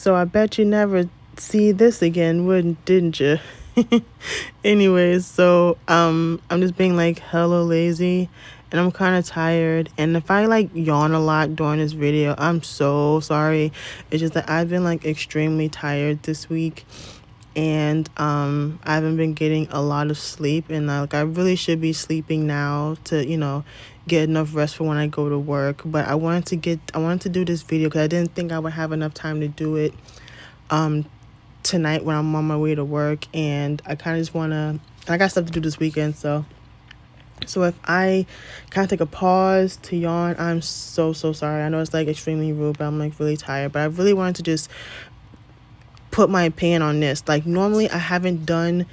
So I bet you never see this again, wouldn't didn't you? Anyways, so I'm just being like hella lazy and I'm kind of tired, and if I like yawn a lot during this video, I'm so sorry. It's just that I've been like extremely tired this week, and I haven't been getting a lot of sleep, and like I really should be sleeping now to, get enough rest for when I go to work. But I wanted to do this video because I didn't think I would have enough time to do it tonight when I'm on my way to work, and I kind of just want to, I got stuff to do this weekend. So if I kind of take a pause to yawn, I'm so sorry. I know it's like extremely rude, but I'm like really tired. But I really wanted to just put my opinion on this. Like, normally I haven't done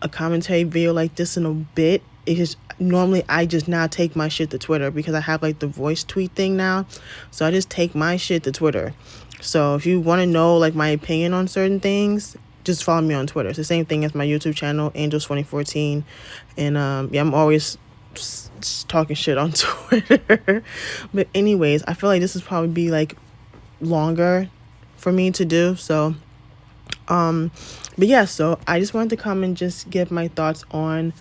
a commentary video like this in a bit. It's just normally I just now take my shit to Twitter because I have like the voice tweet thing now. So I just take my shit to Twitter. So if you want to know like my opinion on certain things, just follow me on Twitter. It's the same thing as my YouTube channel, Angels2014. And yeah, I'm always talking shit on Twitter. But anyways, I feel like this is probably be like longer for me to do. So but yeah, so I just wanted to come and just give my thoughts on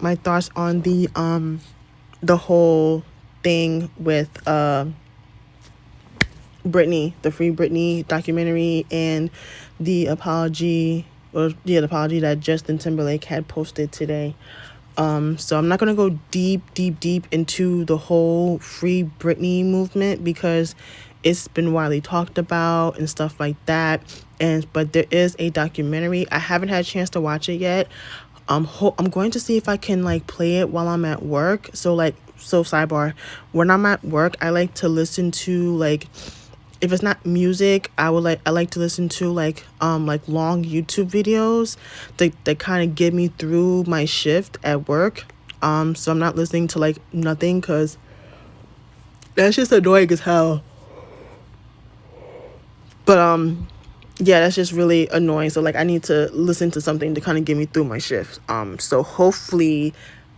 the whole thing with Britney, the Free Britney documentary, and the apology that Justin Timberlake had posted today. So I'm not going to go deep into the whole Free Britney movement because it's been widely talked about and stuff like that. But there is a documentary. I haven't had a chance to watch it yet. I'm going to see if I can like play it while I'm at work. So sidebar, when I'm at work, I like to listen to like, if it's not music, I like to listen to like long YouTube videos that kind of get me through my shift at work. So I'm not listening to like nothing because that's just annoying as hell. But yeah, that's just really annoying. So like I need to listen to something to kind of get me through my shift. So hopefully,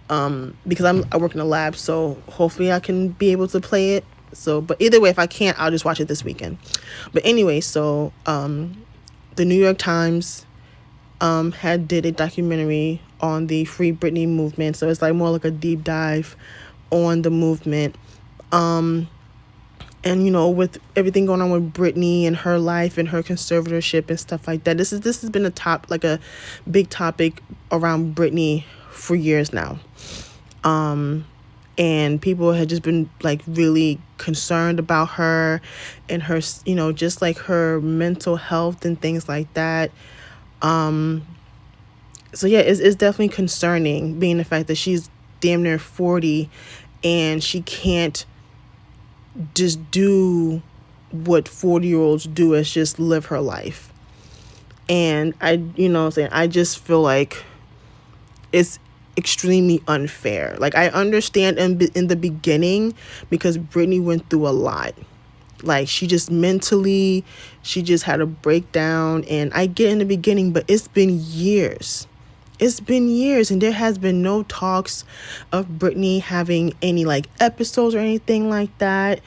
because I work in a lab, so hopefully I can be able to play it. So, but either way, if I can't, I'll just watch it this weekend. But anyway, so the New York Times did a documentary on the Free Britney movement. So it's like more like a deep dive on the movement. And with everything going on with Britney and her life and her conservatorship and stuff like that, this has been a big topic around Britney for years now. And people had just been like really concerned about her and her, just like her mental health and things like that. So yeah, it's definitely concerning, being the fact that she's damn near 40 and she can't just do what 40-year-olds do, as just live her life. And I just feel like it's extremely unfair. Like, I understand in the beginning because Britney went through a lot. Like, she just had a breakdown, and I get in the beginning, but it's been years. And there has been no talks of Britney having any like episodes or anything like that.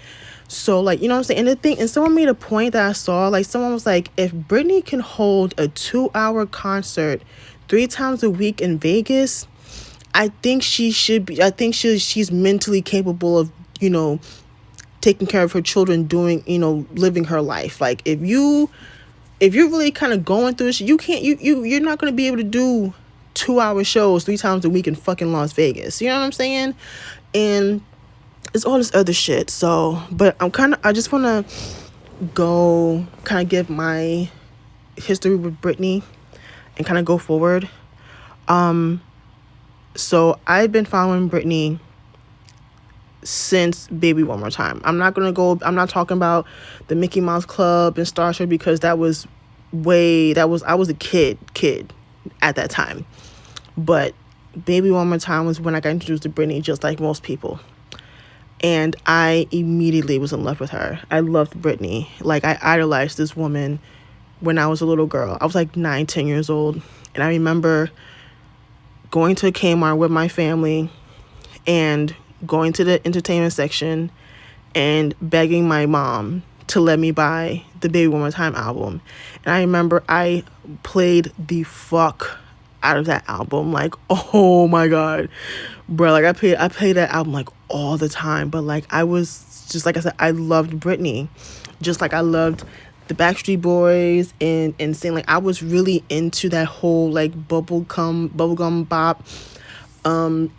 So like, you know what I'm saying? And someone made a point that I saw, like someone was like, if Britney can hold a 2-hour concert 3 times a week in Vegas, I think she's mentally capable of, taking care of her children, doing, living her life. Like, if you're really kind of going through this, you're not going to be able to do 2-hour shows 3 times a week in fucking Las Vegas. You know what I'm saying? And it's all this other shit. So, but I just want to go kind of give my history with Britney and kind of go forward. So I've been following Britney since Baby One More Time. I'm not talking about the Mickey Mouse Club and Starship because I was a kid at that time. But Baby One More Time was when I got introduced to Britney, just like most people. And I immediately was in love with her. I loved Britney. Like, I idolized this woman when I was a little girl. I was like 9-10 years old. And I remember going to Kmart with my family and going to the entertainment section and begging my mom to let me buy the Baby One More Time album. And I remember I played the fuck out of that album. Like, oh my God. Bro, like I played that album like all the time. But like I was just, like I said, I loved Britney. Just like I loved the Backstreet Boys and saying, like, I was really into that whole like bubblegum bop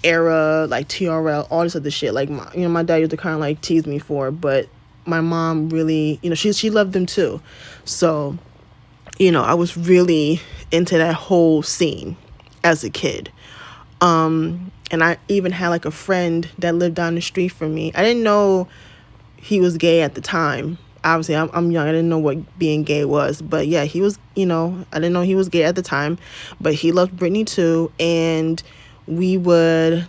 era, like TRL, all this other shit. Like my dad used to kind of like tease me for it, but my mom really, she loved them too. So, I was really into that whole scene as a kid. And I even had like a friend that lived down the street from me. I didn't know he was gay at the time. Obviously, I'm young. I didn't know what being gay was. But yeah, he was, I didn't know he was gay at the time. But he loved Britney too. And we would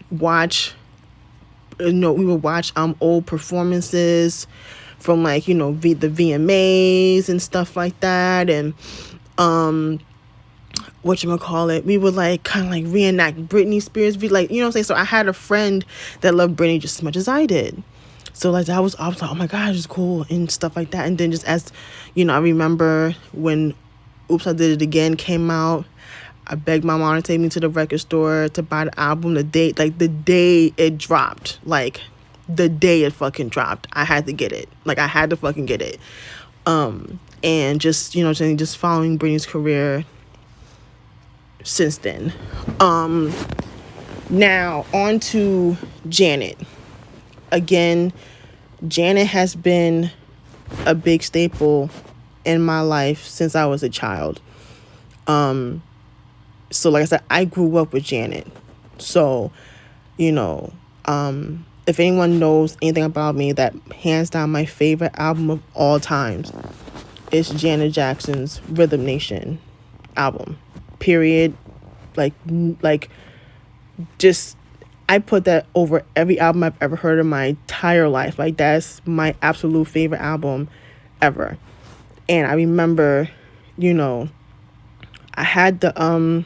watch, old performances from like, the VMAs and stuff like that. And whatchamacallit, we would like kind of like reenact Britney Spears. Like, you know what I'm saying? So I had a friend that loved Britney just as much as I did. So like I was like, oh my God, it's cool and stuff like that. And then just as, I remember when Oops, I Did It Again came out, I begged my mom to take me to the record store to buy the album the day it dropped. Like the day it fucking dropped, I had to get it. Like I had to fucking get it. And just, just following Britney's career since then. Now on to Janet. Again, Janet has been a big staple in my life since I was a child. So like I said, I grew up with Janet. So, if anyone knows anything about me, that hands down my favorite album of all times is Janet Jackson's Rhythm Nation album. Period. Like just, I put that over every album I've ever heard in my entire life. Like that's my absolute favorite album ever. And I remember, I had the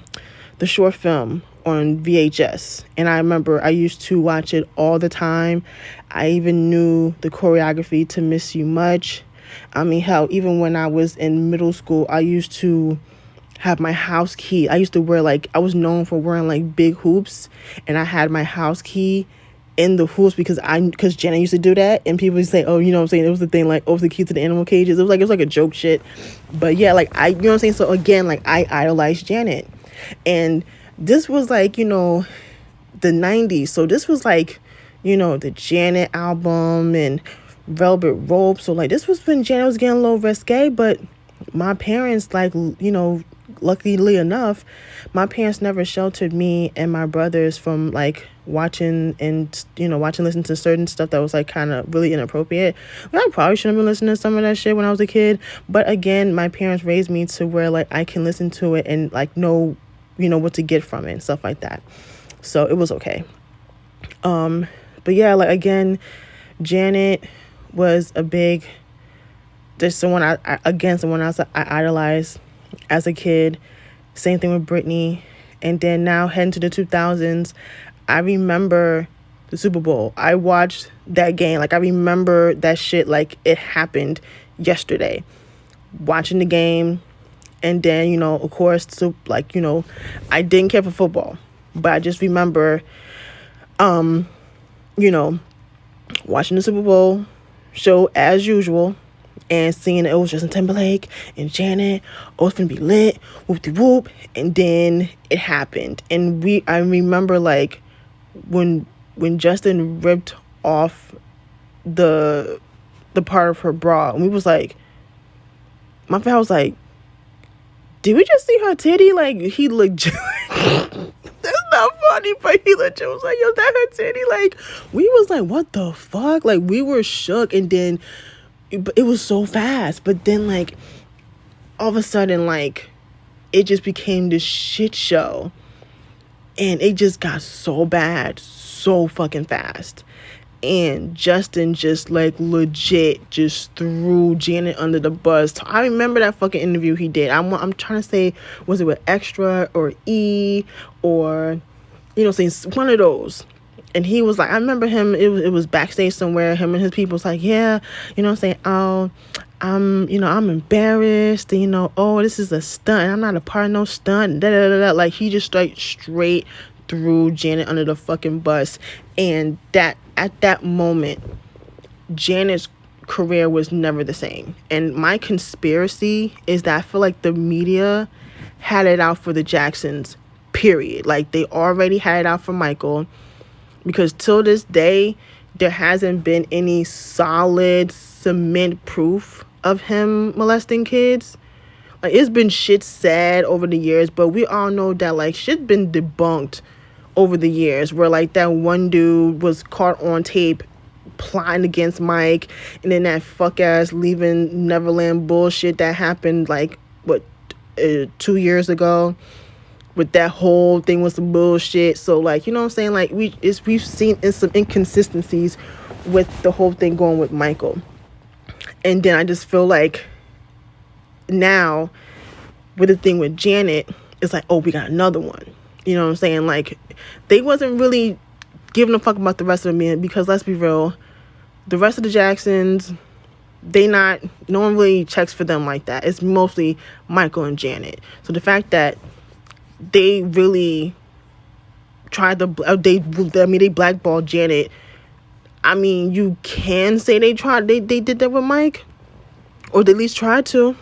short film on VHS, and I remember I used to watch it all the time. I even knew the choreography to Miss You Much. I mean, hell, even when I was in middle school, I used to have my house key. I used to wear I was known for wearing like big hoops, and I had my house key in the hoops because Janet used to do that, and people would say, oh, you know what I'm saying, it was the thing, like, oh, the key to the animal cages. It was like a joke shit. But yeah, like I, you know what I'm saying? So again, like I idolized Janet. And this was like, the 90s. So this was like, the Janet album and Velvet Rope. So like this was when Janet was getting a little risque, but my parents, like, luckily enough, my parents never sheltered me and my brothers from like watching and listening to certain stuff that was like kind of really inappropriate. I probably shouldn't have been listening to some of that shit when I was a kid, but again, my parents raised me to where like I can listen to it and like know what to get from it and stuff like that. So it was okay. But yeah, like again, Janet was a big, there's someone someone else I idolized as a kid. Same thing with Britney. And then now heading to the 2000s, I remember the Super Bowl. I watched that game. Like I remember that shit like it happened yesterday. Watching the game. And then, of course, so like, I didn't care for football, but I just remember, watching the Super Bowl show as usual and seeing it was Justin Timberlake and Janet. Oh, it's gonna be lit, whoop-de-whoop. And then it happened. And I remember like when Justin ripped off the part of her bra, and we was like, my friend was like, did we just see her titty? Like, he legit, that's not funny, but he legit was like, yo, that her titty? Like, we was like, what the fuck? Like, we were shook, and then, it was so fast, but then, like, all of a sudden, like, it just became this shit show, and it just got so bad, so fucking fast. And Justin just like legit just threw Janet under the bus. I remember that fucking interview he did. I'm trying to say, was it with Extra or E or saying one of those? And he was like, I remember him, it was backstage somewhere, him and his people was like, yeah, you know what I'm saying, oh, I'm embarrassed, and, oh, this is a stunt, I'm not a part of no stunt, da da da da. Like, he just straight threw Janet under the fucking bus. And that, at that moment, Janet's career was never the same. And my conspiracy is that I feel like the media had it out for the Jacksons, period. Like, they already had it out for Michael, because till this day there hasn't been any solid cement proof of him molesting kids. Like, it's been shit said over the years, but we all know that, like, shit's been debunked over the years, where, like, that one dude was caught on tape plotting against Mike, and then that fuck ass Leaving Neverland bullshit that happened, like, 2 years ago, with that whole thing was some bullshit. So, like, you know what I'm saying, like, we've seen some inconsistencies with the whole thing going with Michael. And then I just feel like now with the thing with Janet, it's like, oh, we got another one. You know what I'm saying? Like, they wasn't really giving a fuck about the rest of the men, because let's be real, the rest of the Jacksons, no one really checks for them like that. It's mostly Michael and Janet. So the fact that they really tried they blackballed Janet. I mean, you can say they did that with Mike, or they at least tried to.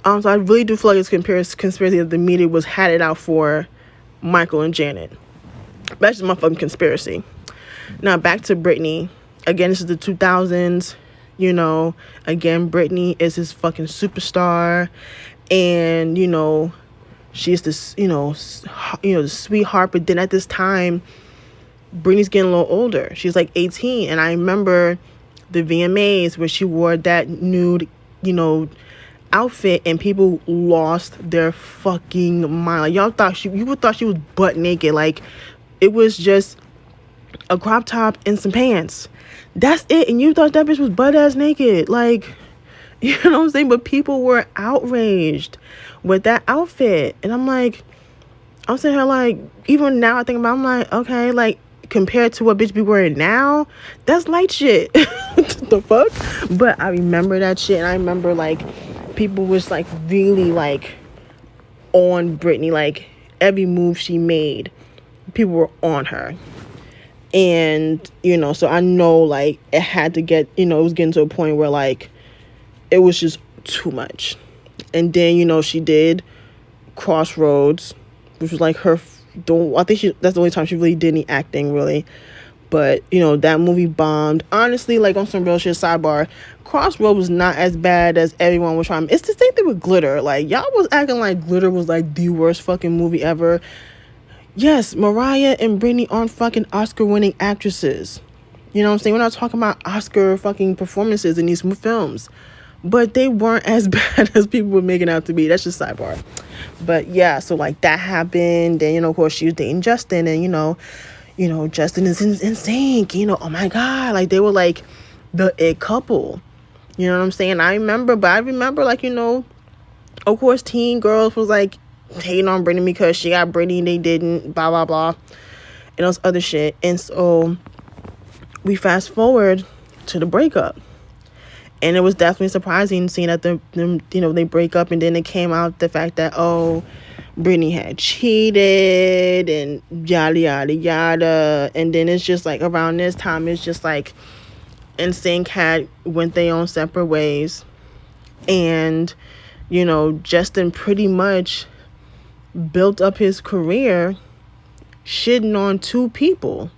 So I really do feel like it's conspiracy that the media was had it out for Michael and Janet. That's just my fucking conspiracy. Now back to Britney. Again, this is the 2000s. Again, Britney is his fucking superstar, and she's this, the sweetheart. But then at this time, Britney's getting a little older. She's like 18. And I remember the VMAs where she wore that nude, outfit, and people lost their fucking mind. Like, y'all thought you would thought she was butt naked. Like, it was just a crop top and some pants. That's it. And you thought that bitch was butt ass naked. Like, you know what I'm saying? But people were outraged with that outfit. And I'm sitting here like, even now I think about it, I'm like, okay, like, compared to what bitch be wearing now, that's light shit. The fuck? But I remember that shit, and I remember, like, people was, like, really, like, on Britney. Like, every move she made, people were on her. And, so I know, like, it had to get, it was getting to a point where, like, it was just too much. And then, she did Crossroads, which was, like, I think that's the only time she really did any acting, really. But, that movie bombed. Honestly, like, on some real shit, sidebar, Crossroads was not as bad as everyone was trying. It's the same thing with Glitter. Like, y'all was acting like Glitter was, like, the worst fucking movie ever. Yes, Mariah and Britney aren't fucking Oscar-winning actresses. You know what I'm saying? We're not talking about Oscar fucking performances in these films. But they weren't as bad as people were making out to be. That's just sidebar. But yeah, so, like, that happened. Then, of course, she was dating Justin. And, Justin is in sync. Oh my God. Like, they were, like, the it couple. You know what I'm saying? I remember, like, of course, teen girls was, like, hating on Britney because she got Britney and they didn't, blah, blah, blah. And those other shit. And so we fast forward to the breakup. And it was definitely surprising seeing that they break up, and then it came out the fact that, oh, Britney had cheated and yada, yada, yada. And then it's just like around this time, it's just like NSYNC went their own separate ways. And, Justin pretty much built up his career shitting on two people.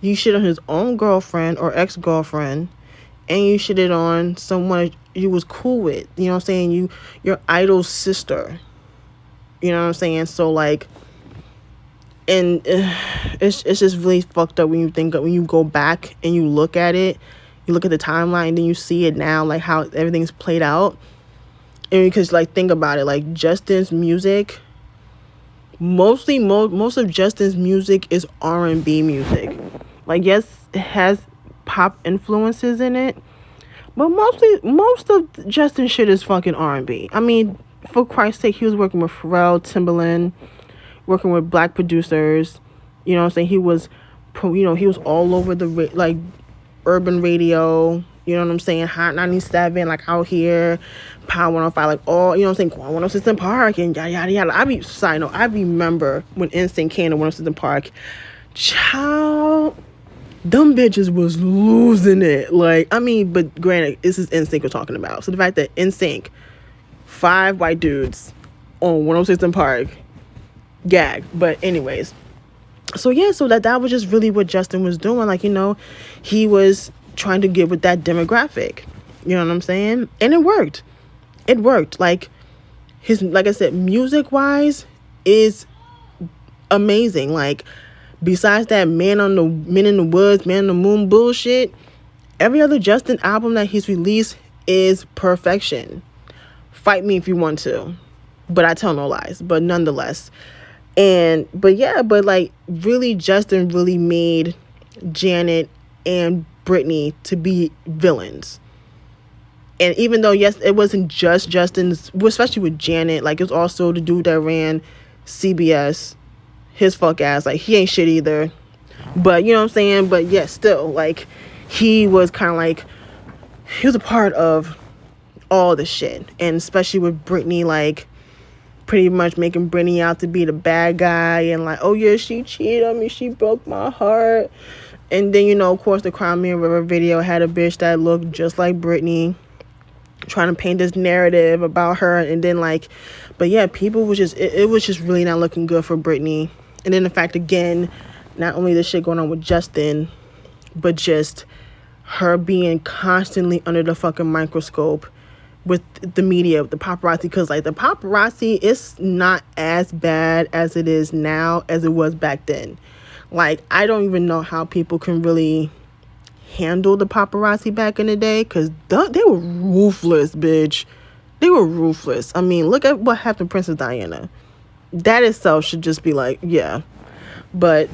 You shit on his own girlfriend or ex-girlfriend, and you shitted on someone you was cool with. You know what I'm saying? Your idol's sister. You know what I'm saying? So, like, and it's just really fucked up when you go back and you look at it, you look at the timeline, and then you see it now, like, how everything's played out. And because, like, think about it, like, Justin's music, most of Justin's music is R&B music. Like, yes, it has pop influences in it, but most of Justin's shit is fucking R&B. I mean, for Christ's sake, he was working with Pharrell, Timbaland, working with black producers. You know what I'm saying? He was he was all over the like urban radio. You know what I'm saying? Hot 97, like out here, Power 105, like all, you know what I'm saying? 106 in Park and yada yada yada. I remember when NSYNC came to 106 in Park. Child, them bitches was losing it. Like, I mean, but granted, this is NSYNC we're talking about. So the fact that NSYNC, 5 white dudes on 106 in Park, gag. But anyways, so yeah, so that was just really what Justin was doing. Like, he was trying to get with that demographic. You know what I'm saying? And it worked. It worked. Like I said, music wise is amazing. Like, besides that Men in the Woods, Man in the Moon bullshit, every other Justin album that he's released is perfection. Fight me if you want to, but I tell no lies. But nonetheless, but like, really, Justin really made Janet and Britney to be villains. And even though, yes, it wasn't just Justin's, especially with Janet, like, it was also the dude that ran CBS, his fuck ass, like, he ain't shit either. But, you know what I'm saying? But, yeah, still, like, he was kind of like, he was a part of all the shit. And especially with Britney, like, pretty much making Britney out to be the bad guy. And like, oh, yeah, she cheated on me. She broke my heart. And then, of course, the Cry Me a River video had a bitch that looked just like Britney, trying to paint this narrative about her. And then, like, but yeah, people was just, it was just really not looking good for Britney. And then the fact, again, not only the shit going on with Justin, but just her being constantly under the fucking microscope with the media, the paparazzi. Because, like, the paparazzi is not as bad as it is now as it was back then. Like, I don't even know how people can really handle the paparazzi back in the day, because they were ruthless, bitch. They were ruthless. I mean, look at what happened to Princess Diana. That itself should just be like, yeah. But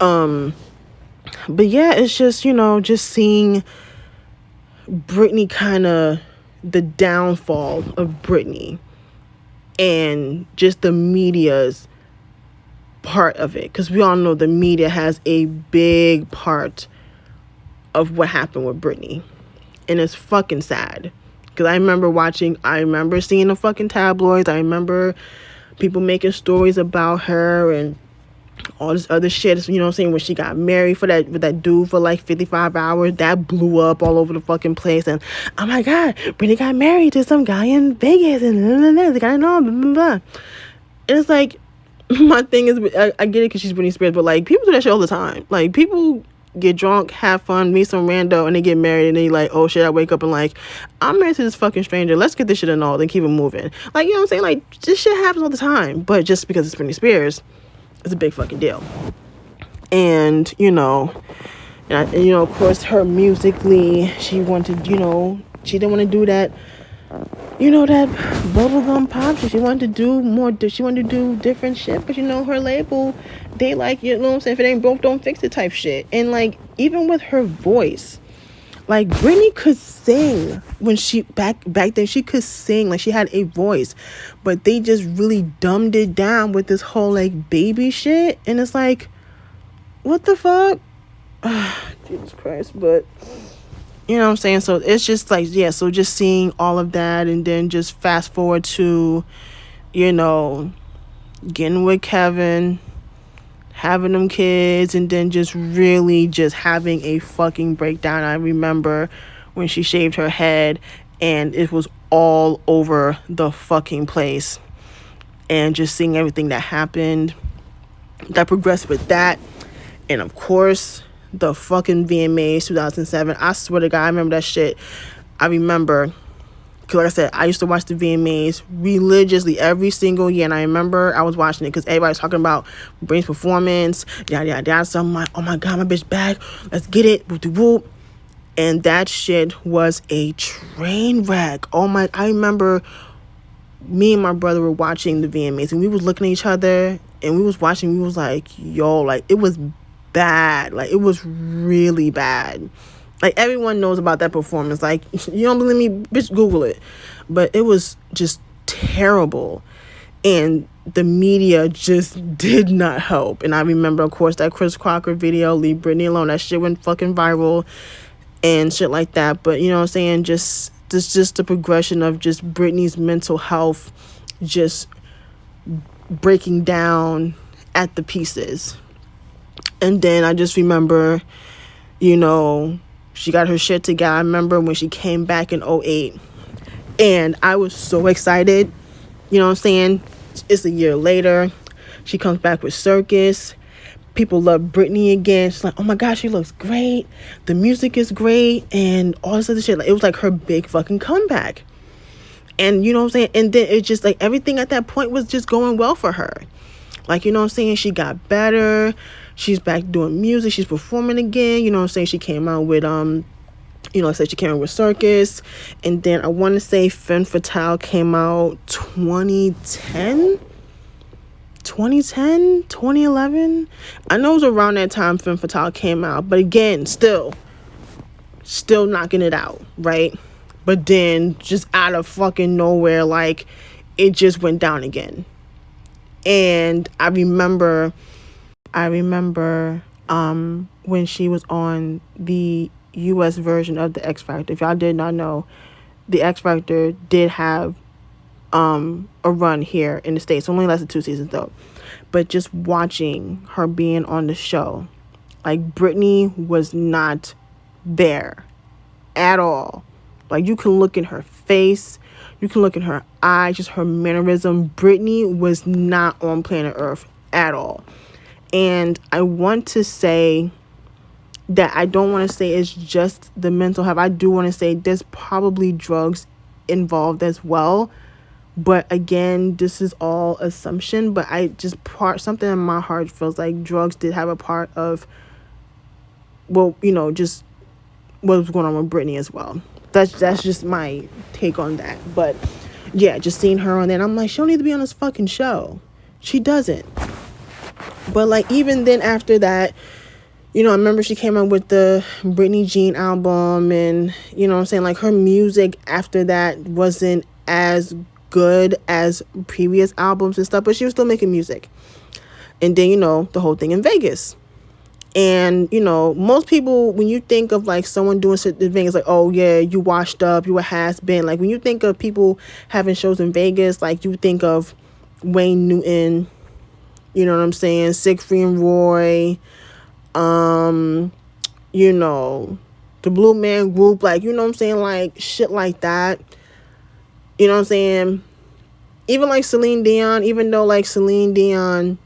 yeah, it's just, just seeing Britney, kind of the downfall of Britney, and just the media's part of it, because we all know the media has a big part of what happened with Britney, and it's fucking sad. Because I remember seeing the fucking tabloids. I remember people making stories about her and all this other shit. You know what I'm saying? When she got married with that dude for like 55 hours, that blew up all over the fucking place. And oh my God, Britney got married to some guy in Vegas, and they got it on, blah, blah, blah. And it's like, my thing is, I get it because she's Britney Spears, but like, people do that shit all the time. Like, people get drunk, have fun, meet some rando, and they get married, and they like, oh shit, I wake up and like, I'm married to this fucking stranger, let's get this shit annulled and keep it moving. Like, you know what I'm saying? Like, this shit happens all the time. But just because it's Britney Spears, it's a big fucking deal. And of course, her musically, she wanted, she didn't want to do that, that bubblegum pop shit. She wanted to do more, she wanted to do different shit. But her label, they like, you know what I'm saying, if it ain't broke, don't fix it type shit. And like, even with her voice, like, Britney could sing when she, back then, she could sing, like, she had a voice. But they just really dumbed it down with this whole, like, baby shit. And it's like, what the fuck? Jesus Christ. But you know what I'm saying? So it's just like, yeah, so just seeing all of that, and then just fast forward to, getting with Kevin, having them kids, and then just really just having a fucking breakdown. I remember when she shaved her head, and it was all over the fucking place. And just seeing everything that happened, that progressed with that. And of course, the fucking VMAs 2007. I swear to God, I remember that shit. I remember, because like I said, I used to watch the VMAs religiously every single year. And I remember I was watching it because everybody's talking about Britney's performance, yada yada yada. So I'm like, oh my God, my bitch back, let's get it, whoop de whoop. And that shit was a train wreck. I remember me and my brother were watching the VMAs, and we was looking at each other, and we was watching, we was like, yo, like, it was bad. Like, it was really bad. Like, everyone knows about that performance. Like, you don't believe me, bitch, Google it. But it was just terrible. And the media just did not help. And I remember, of course, that Chris Crocker video, Leave Britney Alone, that shit went fucking viral and shit like that. But you know what I'm saying, just the progression of just Britney's mental health just breaking down at the pieces. And then I just remember, you know, she got her shit together. I remember when she came back in 2008, and I was so excited. You know what I'm saying? It's a year later. She comes back with Circus. People love Britney again. She's like, oh my gosh, she looks great. The music is great. And all this other shit. Like, it was like her big fucking comeback. And you know what I'm saying? And then it just like everything at that point was just going well for her. Like, you know what I'm saying? She got better. She's back doing music. She's performing again. You know what I'm saying? She came out with, you know, I said she came out with Circus. And then I want to say Femme Fatale came out 2010, 2011. I know it was around that time Femme Fatale came out. But again, still knocking it out, right? But then just out of fucking nowhere, like, it just went down again. And I remember when she was on the US version of the X Factor. If y'all did not know, the X Factor did have a run here in the States. It only lasted 2 seasons though. But just watching her being on the show, like, Britney was not there at all. Like, you can look in her face, you can look in her eyes, just her mannerism. Britney was not on planet Earth at all. And I want to say that I don't want to say it's just the mental health. I do want to say there's probably drugs involved as well. But again, this is all assumption. But something in my heart feels like drugs did have a part of, well, you know, just what was going on with Britney as well. That's just my take on that. But yeah, just seeing her on there, and I'm like, she don't need to be on this fucking show. She doesn't. But like, even then after that, you know, I remember she came out with the Britney Jean album, and you know what I'm saying, like, her music after that wasn't as good as previous albums and stuff, but she was still making music. And then, you know, the whole thing in Vegas. And, you know, most people, when you think of like someone doing certain things, like, oh yeah, you washed up, you a has-been. Like, when you think of people having shows in Vegas, like, you think of Wayne Newton, you know what I'm saying, Siegfried and Roy, you know, the Blue Man Group, like, you know what I'm saying, like, shit like that. You know what I'm saying? Even like Celine Dion, even though like Celine Dion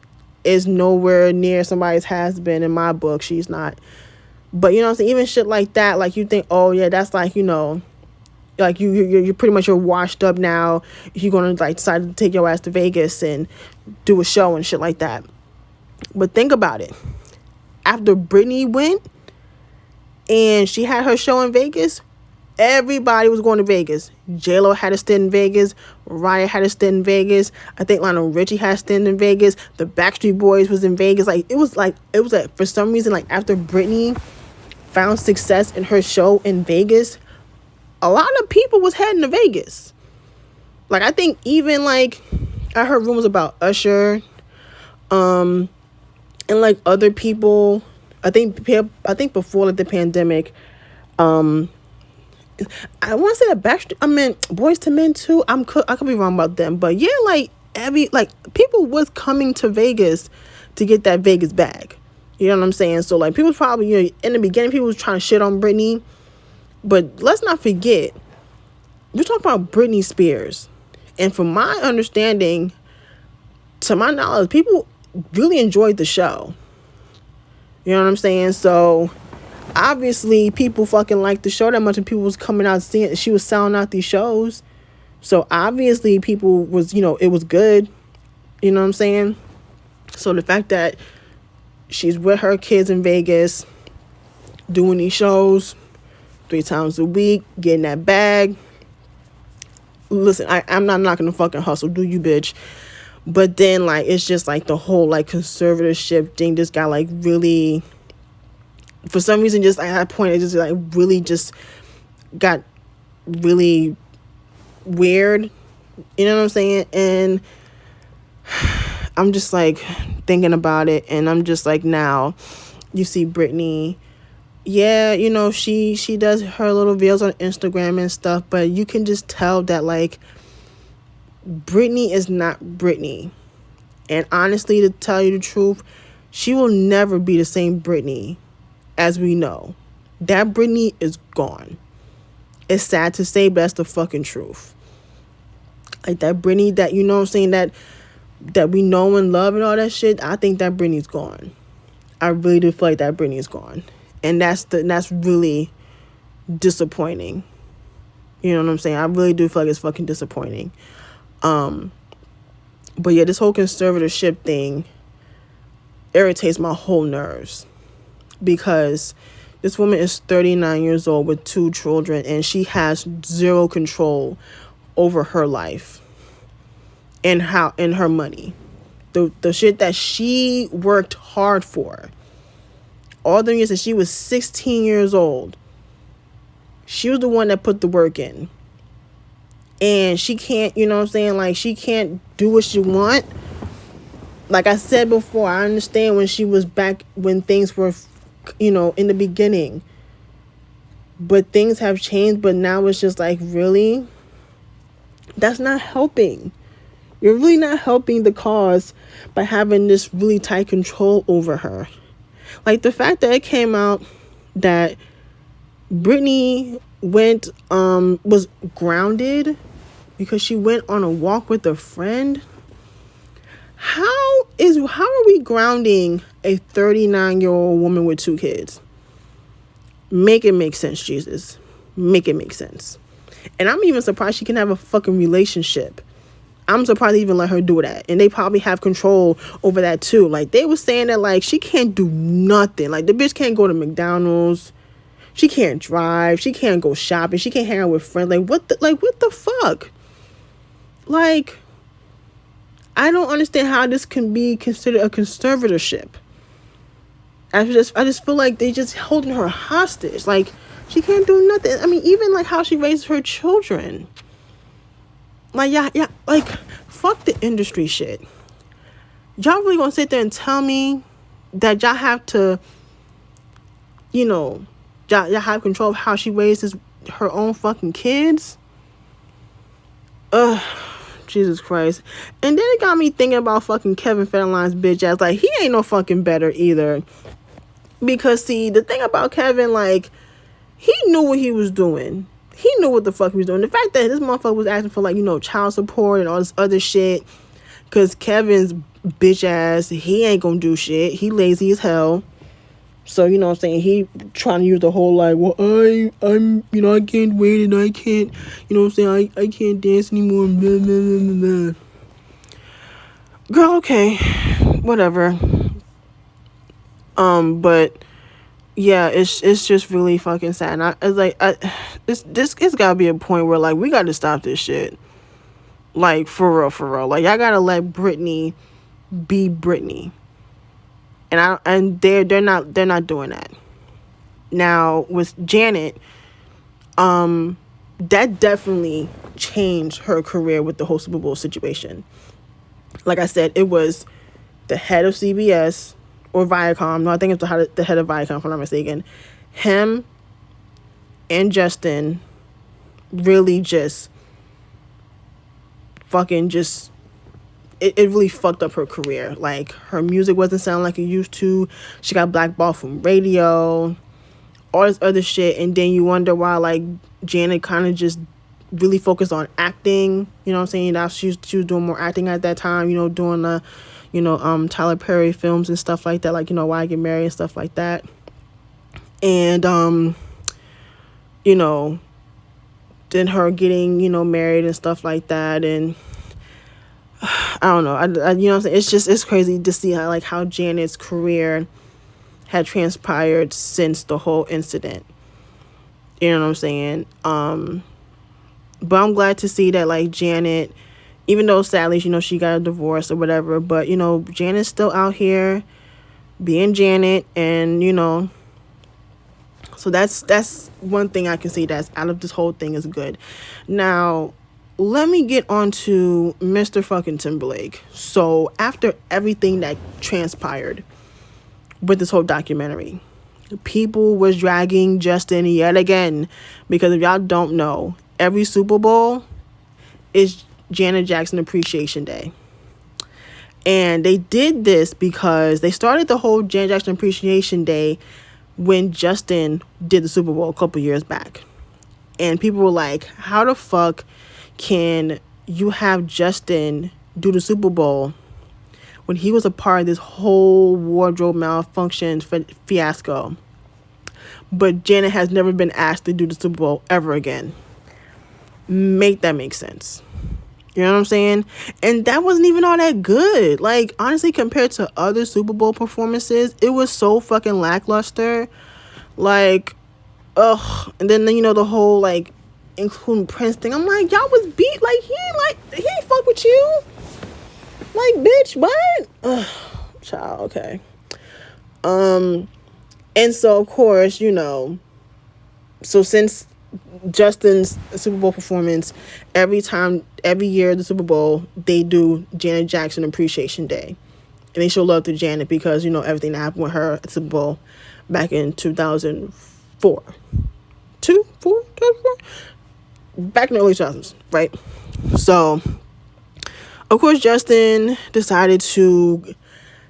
is nowhere near somebody's has-been in my book, she's not. But you know what I'm saying? Even shit like that, like, you think, oh yeah, that's like, you know, like you're pretty much, you're washed up now. You're gonna like decide to take your ass to Vegas and do a show and shit like that. But think about it. After Britney went and she had her show in Vegas, everybody was going to Vegas. J-Lo had a stint in Vegas. Mariah had a stint in Vegas. I think Lionel Richie had a stint in Vegas. The Backstreet Boys was in Vegas. Like, it was like for some reason, like, after Britney found success in her show in Vegas, a lot of people was heading to Vegas. Like, I think even like I heard rumors about Usher, and like other people. I think before like the pandemic, I want to say that Backstreet, I mean, Boyz II Men too. I could be wrong about them, but yeah, like people was coming to Vegas to get that Vegas bag. You know what I'm saying? So like, people probably, you know, in the beginning, people was trying to shit on Britney, but let's not forget, we're talking about Britney Spears, and from my understanding, to my knowledge, people really enjoyed the show. You know what I'm saying? So obviously people fucking liked the show that much, and people was coming out seeing it. She was selling out these shows. So obviously people was, you know, it was good. You know what I'm saying? So the fact that she's with her kids in Vegas, doing these shows 3 times a week, getting that bag. Listen, I'm not knocking the fucking hustle. Do you, bitch? But then, like, it's just like the whole like conservatorship thing just got like really, for some reason, just at that point, it just like really just got really weird. You know what I'm saying? And I'm just like thinking about it, and I'm just like, now you see Brittany. Yeah, you know, she does her little videos on Instagram and stuff, but you can just tell that like Brittany is not Brittany. And honestly, to tell you the truth, she will never be the same Brittany as we know. That Brittany is gone. It's sad to say, but that's the fucking truth. Like that Brittany that, you know what I'm saying, that we know and love and all that shit, I think that Brittany's gone. I really do feel like that Brittany's gone. And that's really disappointing. You know what I'm saying? I really do feel like it's fucking disappointing. But yeah, this whole conservatorship thing irritates my whole nerves, because this woman is 39 years old with 2 children, and she has zero control over her life and her money. The shit that she worked hard for. All the years that she was 16 years old, she was the one that put the work in. And she can't, you know what I'm saying, like, she can't do what she want. Like I said before, I understand when she was back, when things were, you know, in the beginning. But things have changed, but now it's just like, really? That's not helping. You're really not helping the cause by having this really tight control over her. Like the fact that it came out that Brittany was grounded because she went on a walk with a friend. How are we grounding a 39-year-old woman with 2 kids? Make it make sense, Jesus. Make it make sense. And I'm even surprised she can have a fucking relationship. I'm surprised they even let her do that. And they probably have control over that too. Like they were saying that like she can't do nothing. Like the bitch can't go to McDonald's. She can't drive. She can't go shopping. She can't hang out with friends. What the fuck? Like, I don't understand how this can be considered a conservatorship. I just feel like they just holding her hostage. Like, she can't do nothing. I mean, even like how she raises her children. Like, yeah, like, fuck the industry shit. Y'all really gonna sit there and tell me that y'all have to, you know, y'all have control of how she raises her own fucking kids? Ugh, Jesus Christ. And then it got me thinking about fucking Kevin Federline's bitch ass. Like, he ain't no fucking better either. Because, see, the thing about Kevin, like, he knew what he was doing. He knew what the fuck he was doing. The fact that this motherfucker was asking for, like, you know, child support and all this other shit. Because Kevin's bitch ass, he ain't gonna do shit. He lazy as hell. So, you know what I'm saying, he trying to use the whole, like, well, I'm, you know, I can't wait and I can't, you know what I'm saying, I can't dance anymore, blah, blah, blah, blah. Girl, okay, whatever. But, yeah, it's just really fucking sad. And it's gotta be a point where, like, we gotta stop this shit. Like, for real. Like, y'all gotta let Brittany be Brittany. And they're not doing that. Now with Janet, that definitely changed her career with the whole Super Bowl situation. Like I said, it was the head of CBS or Viacom. No, I think it's the head of Viacom, if I'm not mistaken. Him and Justin really just fucking just. It really fucked up her career. Like, her music wasn't sounding like it used to. She got blackballed from radio, all this other shit. And then you wonder why, like, Janet kind of just really focused on acting. You know what I'm saying? Now she was doing more acting at that time, you know, doing the, you know, Tyler Perry films and stuff like that. Like, you know, Why I Get Married and stuff like that. And, you know, then her getting, you know, married and stuff like that. And I don't know. I you know what I'm saying? It's crazy to see how Janet's career had transpired since the whole incident. You know what I'm saying? But I'm glad to see that, like, Janet, even though sadly, you know, she got a divorce or whatever, but, you know, Janet's still out here being Janet, and, you know, so that's one thing I can see that's out of this whole thing is good. Now, let me get on to Mr. fucking Timberlake. So after everything that transpired with this whole documentary, people was dragging Justin yet again, because if y'all don't know, every Super Bowl is Janet Jackson Appreciation Day. And they did this because they started the whole Janet Jackson Appreciation Day when Justin did the Super Bowl a couple years back. And people were like, how the fuck can you have Justin do the Super Bowl when he was a part of this whole wardrobe malfunction fiasco, but Janet has never been asked to do the Super Bowl ever again? Make that make sense. You know what I'm saying? And that wasn't even all that good. Like, honestly, compared to other Super Bowl performances, it was so fucking lackluster. Like, ugh. And then, you know, the whole, like, including Prince thing. I'm like, y'all was beat. Like, he ain't fuck with you. Like, bitch, what? Ugh, child, okay. And so, of course, you know, so since Justin's Super Bowl performance, every year the Super Bowl, they do Janet Jackson Appreciation Day, and they show love to Janet because, you know, everything that happened with her at Super Bowl back in 2004, back in the early 2000s, right? So of course Justin decided to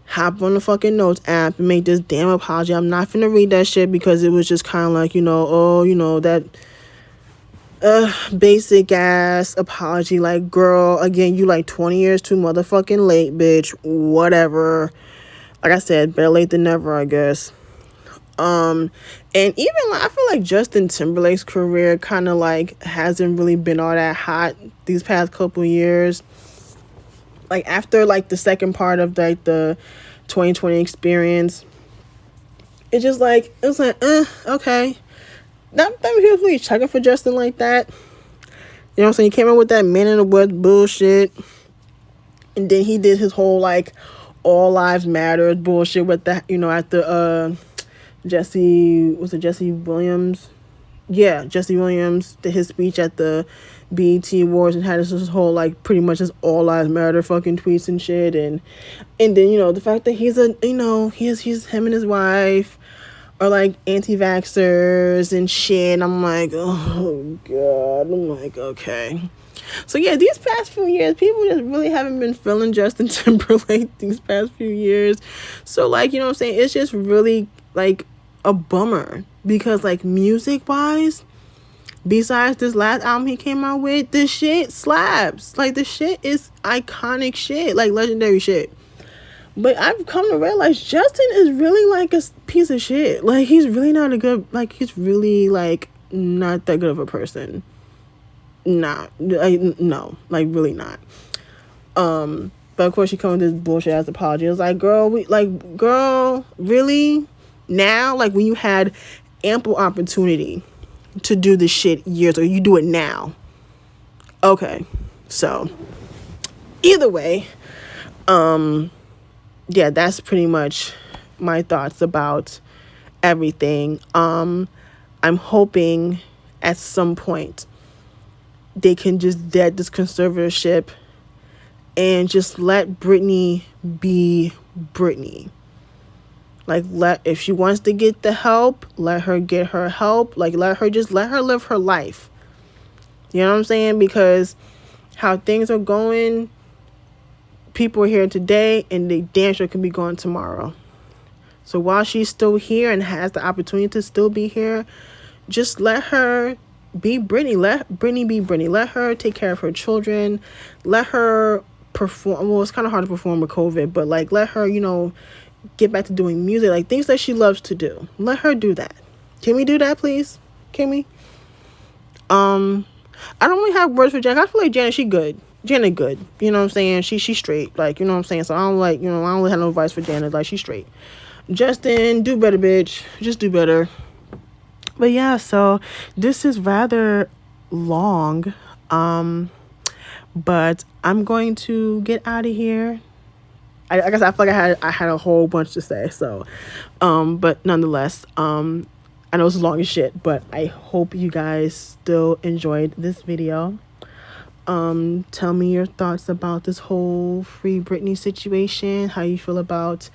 hop on the fucking Notes app and make this damn apology. I'm not finna read that shit because it was just kind of like, you know, oh, you know, that basic ass apology. Like, girl, again, you like 20 years too motherfucking late, bitch. Whatever. Like I said, better late than never, I guess. And even like, I feel like Justin Timberlake's career kind of like hasn't really been all that hot these past couple years. Like, after like the second part of like the 2020 experience, it was like, okay. That he was really checking for Justin like that. You know what I'm saying? He came in with that Man in the Woods bullshit. And then he did his whole like all lives matter bullshit with that, you know, at the Jesse Williams? Yeah, Jesse Williams did his speech at the BET Awards and had this whole like pretty much his all lives matter fucking tweets and shit, and then, you know, the fact that he's him and his wife are like anti-vaxxers and shit. And I'm like, oh god. I'm like, okay. So yeah, these past few years, people just really haven't been feeling Justin Timberlake these past few years. So like, you know what I'm saying? It's just really like a bummer because like music wise, besides this last album he came out with, this shit slaps. Like, the shit is iconic shit, like legendary shit. But I've come to realize Justin is really like a piece of shit. Like, he's really not a good, like, he's really like not that good of a person. No, like really not. But of course she comes with this bullshit ass apology. It was like, girl, really? Now, like, when you had ample opportunity to do this shit years ago, you do it now. Okay, so either way, yeah, that's pretty much my thoughts about everything. I'm hoping at some point they can just dead this conservatorship and just let Britney be Britney. Like, if she wants to get the help, let her get her help. Like, let her live her life. You know what I'm saying? Because how things are going, people are here today and they damn sure can be gone tomorrow. So while she's still here and has the opportunity to still be here, just let her be Britney. Let Britney be Britney. Let her take care of her children. Let her perform. Well, it's kind of hard to perform with COVID, but like, let her, you know, get back to doing music, like things that she loves to do. Let her do that. Can we do that, please? Can we? I don't really have words for Janet. I feel like Janet good. You know what I'm saying? She's straight. Like, you know what I'm saying? So I don't really have no advice for Janet. Like, she's straight. Justin, do better, bitch. Just do better. But yeah, so this is rather long. But I'm going to get out of here. I guess I feel like I had a whole bunch to say. So, but nonetheless, I know it's long as shit, but I hope you guys still enjoyed this video. Tell me your thoughts about this whole Free Britney situation. How you feel about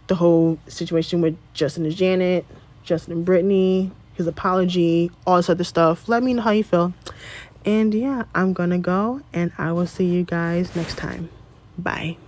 the whole situation with Justin and Janet, Justin and Britney, his apology, all this other stuff. Let me know how you feel. And yeah, I'm gonna go, and I will see you guys next time. Bye.